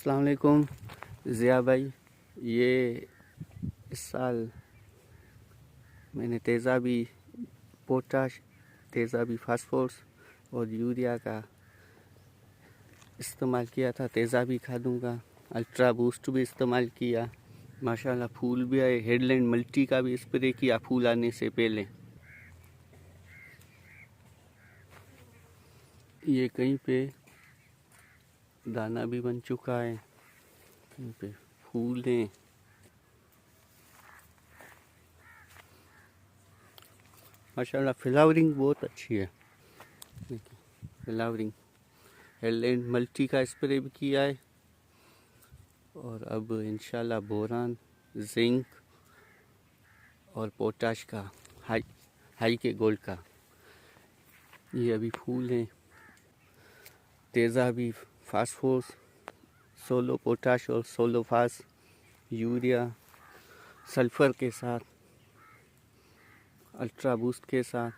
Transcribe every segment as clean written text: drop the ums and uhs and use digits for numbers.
अस्सलाम वालेकुम ज़िया भाई। ये इस साल मैंने तेज़ाबी पोटाश, तेज़ाबी फास्फोरस और यूरिया का इस्तेमाल किया था। तेज़ाबी खादों का अल्ट्रा बूस्ट भी इस्तेमाल किया। माशाल्लाह फूल भी आए। हेडलैंड मल्टी का भी स्प्रे किया फूल आने से पहले। ये कहीं पे दाना भी बन चुका है, कहीं पे फूल हैं। माशाल्लाह फ्लावरिंग बहुत अच्छी है। देखिए फ्लावरिंग। हेडलैंड मल्टी का स्प्रे भी किया है और अब इंशाल्लाह बोरान, जिंक और पोटाश का हाई के गोल्ड का। ये अभी फूल हैं। तेज़ाबी फास्फोरस, सोलो पोटाश और सोलो फास, यूरिया सल्फर के साथ, अल्ट्रा बूस्ट के साथ।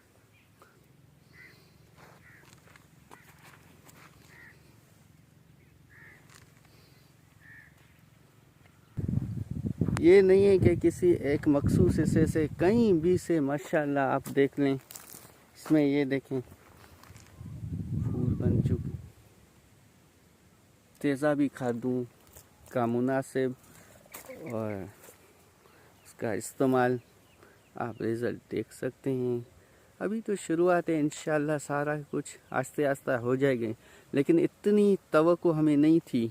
ये नहीं है कि किसी एक मखसूस हिस्से से, कहीं भी से माशाल्लाह आप देख लें। इसमें ये देखें फूल बन चुके। तेज़ाबी खादों का मुनासिब और इसका इस्तेमाल आप रिज़ल्ट देख सकते हैं। अभी तो शुरुआत है, इंशाल्लाह सारा कुछ आस्ते आस्ते हो जाएगा, लेकिन इतनी तवक्को हमें नहीं थी।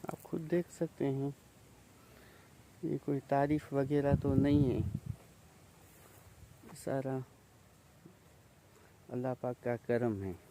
आप खुद देख सकते हैं, ये कोई तारीफ वगैरह तो नहीं है, सारा अल्लाह पाक का करम है।